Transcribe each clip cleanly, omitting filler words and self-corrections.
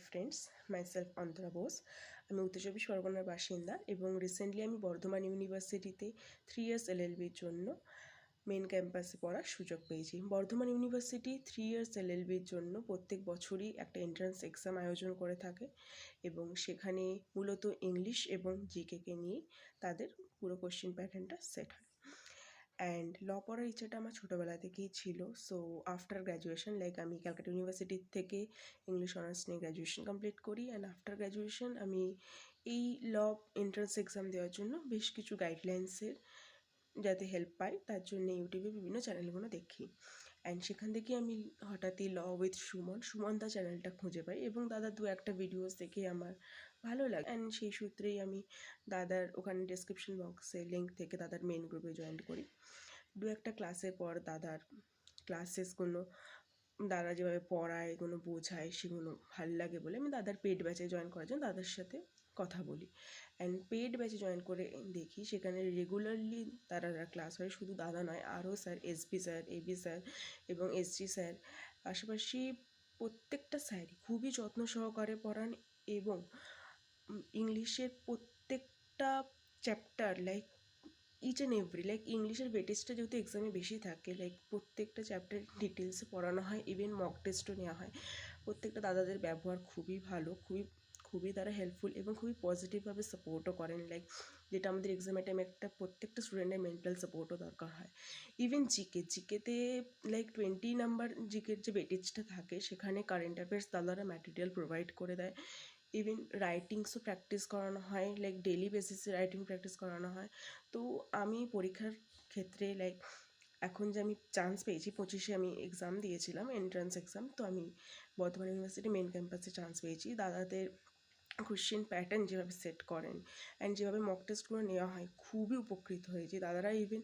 Friends, myself Antara Bose. আমি উত্তর চব্বিশ পরগনার বাসিন্দা এবং রিসেন্টলি আমি বর্ধমান ইউনিভার্সিটিতে 3 ইয়ার্স এলএলবির জন্য মেন ক্যাম্পাসে পড়ার সুযোগ পেয়েছি। বর্ধমান ইউনিভার্সিটি 3 ইয়ার্স এলএলবির জন্য প্রত্যেক বছরই একটা এন্ট্রান্স এক্সাম আয়োজন করে থাকে এবং সেখানে মূলত ইংলিশ এবং জিকেকে নিয়েই তাদের পুরো কোশ্চেন প্যাটার্নটা সেট হয়। অ্যান্ড ল পড়ার ইচ্ছাটা আমার ছোটোবেলা থেকেই ছিল। সো আফটার গ্র্যাজুয়েশন আমি ক্যালকাটা ইউনিভার্সিটি থেকে ইংলিশ অনার্স নিয়ে গ্র্যাজুয়েশন কমপ্লিট করি। অ্যান্ড আফটার গ্র্যাজুয়েশন আমি এই ল এন্ট্রান্স এক্সাম দেওয়ার জন্য বেশ কিছু গাইডলাইন্সের যাতে হেল্প পাই তার জন্য ইউটিউবে বিভিন্ন চ্যানেলগুলো দেখি। অ্যান্ড সেখান থেকে আমি হঠাৎই ল উইথ সুমন দা চ্যানেলটা খুঁজে পাই এবং দাদার দু একটা ভিডিওস দেখে আমার ভালো লাগে। অ্যান্ড সেই সূত্রেই আমি দাদার ওখানে ডেসক্রিপশন বক্সে লিঙ্ক থেকে দাদার মেন গ্রুপে জয়েন করি। দু একটা ক্লাসের পর দাদার ক্লাসেসগুলো দাদা যেভাবে পড়ায় এগুলো বোঝায় সেগুলো ভালো লাগে বলে আমি দাদার পেড ব্যাচে জয়েন করার জন্য দাদার সাথে কথা বলি। অ্যান্ড পেড ব্যাচে জয়েন করে দেখি সেখানে রেগুলারলি তারা ক্লাস হয়, শুধু দাদা নয় আরও sir, SB sir, AB sir এবং এসজি স্যার, পাশাপাশি প্রত্যেকটা স্যারই খুবই যত্ন সহকারে পড়ান এবং ইংলিশের প্রত্যেকটা চ্যাপ্টার ইচ অ্যান্ড এভরি ইংলিশের ওয়েটেজটা যেহেতু এক্সামে বেশি থাকে প্রত্যেকটা চ্যাপ্টার ডিটেলসে পড়ানো হয়, ইভেন মক টেস্টও নেওয়া হয়। প্রত্যেকটা দাদাদের ব্যবহার খুবই ভালো, খুবই তারা হেল্পফুল এবং খুবই পজিটিভভাবে সাপোর্টও করেন। যেটা আমাদের এক্সামের টাইমে একটা প্রত্যেকটা স্টুডেন্টের মেন্টাল সাপোর্টও দরকার হয়। ইভেন জিকেতে 20 নাম্বার জিকের যে ওয়েটেজটা থাকে সেখানে কারেন্ট অ্যাফেয়ার্স দাদারা ম্যাটেরিয়াল প্রোভাইড করে দেয়। ইভেন রাইটিংসও প্র্যাকটিস করানো হয়, ডেলি বেসিসে রাইটিং প্র্যাকটিস করানো হয়। তো আমি পরীক্ষার ক্ষেত্রে এখন যে আমি চান্স পেয়েছি 25-এ আমি এক্সাম দিয়েছিলাম এন্ট্রান্স এক্সাম, তো আমি বর্ধমান ইউনিভার্সিটি মেন ক্যাম্পাসে চান্স পেয়েছি। দাদাদের কোশ্চেন প্যাটার্ন যেভাবে সেট করেন অ্যান্ড যেভাবে মক টেস্টগুলো নেওয়া হয় খুবই উপকৃত হয়েছি। দাদারা ইভেন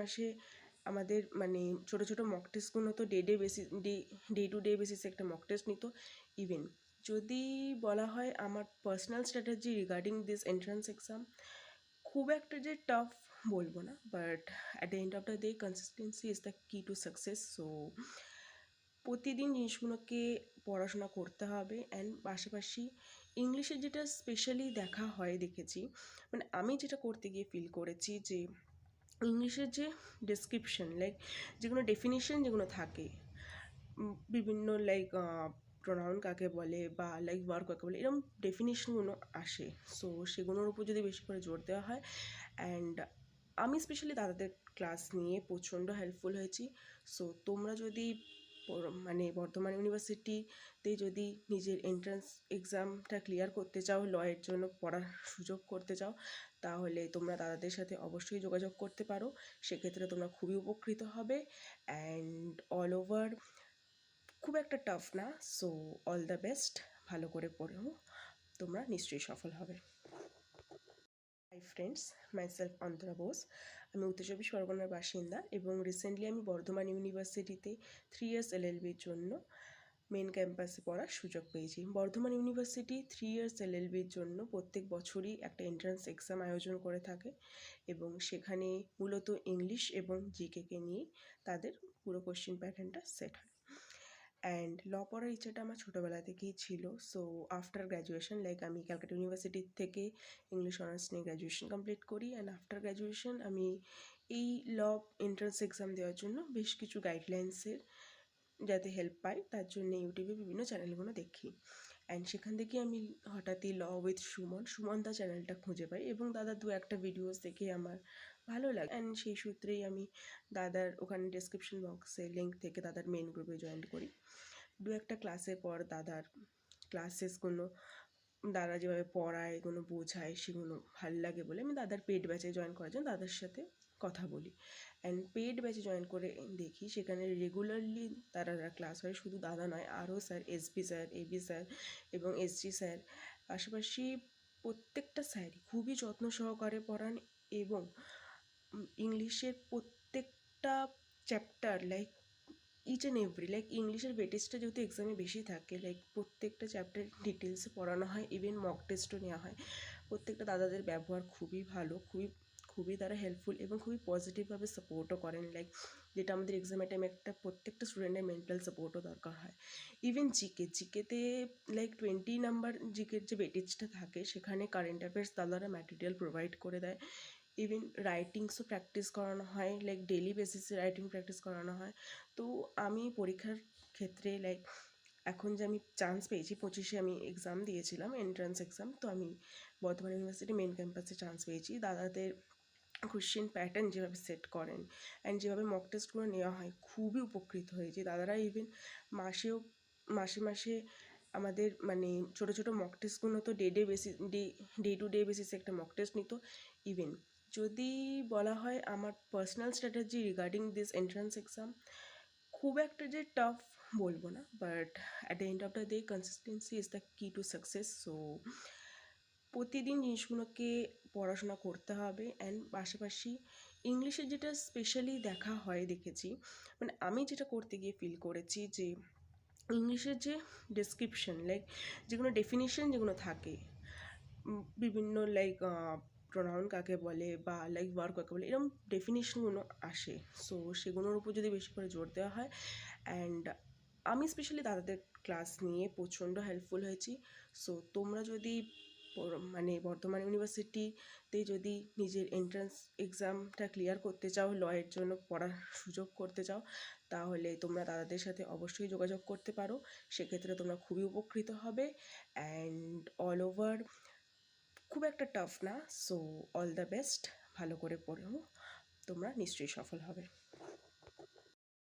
মাসে আমাদের ছোটো ছোটো মক টেস্টগুলো তো ডে টু ডে বেসিসে একটা মক টেস্ট নিত। ইভেন যদি বলা হয় আমার personal strategy regarding this entrance exam, খুব একটা যে টাফ বলবো না, but at the end of the day consistency is the কি টু সাকসেস। সো প্রতিদিন জিনিসগুলোকে পড়াশোনা করতে হবে। অ্যান্ড পাশাপাশি ইংলিশের যেটা স্পেশালি দেখেছি আমি যেটা করতে গিয়ে ফিল করেছি যে ইংলিশের যে ডেসক্রিপশন যেগুলো ডেফিনিশন যেগুলো থাকে বিভিন্ন প্রোনাউন কাকে বলে বা ভার্ব কাকে বলে, এরকম ডেফিনিশনগুলো আসে। সো সেগুলোর উপর যদি বেশি করে জোর দেওয়া হয়, অ্যান্ড আমি স্পেশালি দাদাদের ক্লাস নিয়ে প্রচণ্ড হেল্পফুল হয়েছি। সো তোমরা যদি বর্ধমান ইউনিভার্সিটিতে যদি নিজের এন্ট্রান্স এক্সামটা ক্লিয়ার করতে চাও, লয়ের জন্য পড়ার সুযোগ করতে চাও, তাহলে তোমরা দাদাদের সাথে অবশ্যই যোগাযোগ করতে পারো। সেক্ষেত্রে তোমরা খুবই উপকৃত হবে। অ্যান্ড অল ওভার খুব একটা টাফ না। সো অল দ্য বেস্ট, ভালো করে পড়ো, তোমরা নিশ্চয়ই সফল হবে। Hi friends, myself Antara Bose. আমি উত্তর চব্বিশ পরগনার বাসিন্দা এবং রিসেন্টলি আমি বর্ধমান ইউনিভার্সিটিতে 3 ইয়ার্স এলএলবির জন্য মেন ক্যাম্পাসে পড়ার সুযোগ পেয়েছি। বর্ধমান ইউনিভার্সিটি 3 ইয়ার্স এলএলবির জন্য প্রত্যেক বছরই একটা এন্ট্রান্স এক্সাম আয়োজন করে থাকে এবং সেখানে মূলত ইংলিশ এবং জিকেকে নিয়েই তাদের পুরো কোশ্চেন প্যাটার্নটা সেট হয়। অ্যান্ড ল পড়ার ইচ্ছাটা আমার ছোটোবেলা থেকেই ছিল। সো আফটার গ্র্যাজুয়েশন আমি ক্যালকাটা ইউনিভার্সিটি থেকে ইংলিশ অনার্স নিয়ে গ্র্যাজুয়েশন কমপ্লিট করি। অ্যান্ড আফটার গ্র্যাজুয়েশন আমি এই ল এন্ট্রান্স এক্সাম দেওয়ার জন্য বেশ কিছু গাইডলাইন্সের যাতে হেল্প পাই তার জন্য ইউটিউবে বিভিন্ন চ্যানেলগুলো দেখি। অ্যান্ড সেখান থেকে আমি হঠাৎই ল উইথ সুমন দা চ্যানেলটা খুঁজে পাই এবং দাদার দু একটা ভিডিওস দেখে আমার ভালো লাগে। অ্যান্ড সেই সূত্রেই আমি দাদার ওখানে ডেসক্রিপশন বক্সে লিঙ্ক থেকে দাদার মেন গ্রুপে জয়েন করি। দু একটা ক্লাসের পর দাদার ক্লাসেসগুলো দাদা যেভাবে পড়ায় এগুলো বোঝায় সেগুলো ভালো লাগে বলে আমি দাদার পেড ব্যাচে জয়েন করার জন্য দাদার সাথে কথা বলি। অ্যান্ড পেড ব্যাচে জয়েন করে দেখি সেখানে রেগুলারলি তারা ক্লাস হয়, শুধু দাদা নয় আরও sir, SB sir, AB sir এবং এসজি স্যার, পাশাপাশি প্রত্যেকটা স্যারই খুবই যত্ন সহকারে পড়ান এবং ইংলিশের প্রত্যেকটা চ্যাপ্টার ইচ অ্যান্ড এভরি ইংলিশের ওয়েটেজটা যেহেতু এক্সামে বেশি থাকে প্রত্যেকটা চ্যাপ্টার ডিটেলসে পড়ানো হয়, ইভেন মক টেস্টও নেওয়া হয়। প্রত্যেকটা দাদাদের ব্যবহার খুবই ভালো, খুবই তারা হেল্পফুল এবং খুবই পজিটিভভাবে সাপোর্টও করেন। যেটা আমাদের এক্সামের টাইমে একটা প্রত্যেকটা স্টুডেন্টের মেন্টাল সাপোর্টও দরকার হয়। ইভেন জিকেতে লাইক 20 নাম্বার জিকের যে বেটেজটা থাকে সেখানে কারেন্ট অ্যাফেয়ার্স দাদারা ম্যাটেরিয়াল প্রোভাইড করে দেয়। ইভেন রাইটিংসও প্র্যাকটিস করানো হয়, লাইক ডেলি বেসিসে রাইটিং প্র্যাকটিস করানো হয়। তো আমি পরীক্ষার ক্ষেত্রে লাইক এখন যে আমি চান্স পেয়েছি 25-এ আমি এক্সাম দিয়েছিলাম এন্ট্রান্স এক্সাম, তো আমি বর্ধমান ইউনিভার্সিটি মেন ক্যাম্পাসে চান্স পেয়েছি। দাদাদের কোশ্চেন প্যাটার্ন যেভাবে সেট করেন অ্যান্ড যেভাবে মক টেস্টগুলো নেওয়া হয় খুবই উপকৃত হয়েছি। দাদারা ইভেন মাসেও মাসে মাসে আমাদের মানে ছোটো ছোটো মক টেস্টগুলো তো ডে টু ডে বেসিসে একটা মক টেস্ট নিত। ইভেন যদি বলা হয় আমার personal strategy regarding this entrance exam, খুব একটা যে টাফ বলবো না, but at the end of the day consistency is the কি টু সাকসেস। সো প্রতিদিন জিনিসগুলোকে পড়াশোনা করতে হবে অ্যান্ড পাশাপাশি ইংলিশে যেটা স্পেশালি দেখেছি, মানে আমি যেটা করতে গিয়ে ফিল করেছি যে ইংলিশের যে ডেসক্রিপশন লাইক যেগুলো ডেফিনিশন যেগুলো থাকে বিভিন্ন লাইক প্রোনাউন কাকে বলে বা লাইক ভার্ব কাকে বলে, এরকম ডেফিনিশনগুলো আসে। সো সেগুলোর উপর যদি বেশি করে জোর দেওয়া হয়, অ্যান্ড আমি স্পেশালি দাদাদের ক্লাস নিয়ে প্রচণ্ড হেল্পফুল হয়েছি। সো তোমরা যদি মানে বর্ধমান ইউনিভার্সিটিতে যদি নিজের এন্ট্রান্স এক্সামটা ক্লিয়ার করতে চাও, লয়ের জন্য পড়ার সুযোগ করতে চাও, তাহলে তোমরা দাদাদের সাথে অবশ্যই যোগাযোগ করতে পারো। সেক্ষেত্রে তোমরা খুবই উপকৃত হবে অ্যান্ড অল ওভার খুব একটা টাফ না। সো অল দ্য বেস্ট, ভালো করে পড়ো, তোমরা নিশ্চয়ই সফল হবে।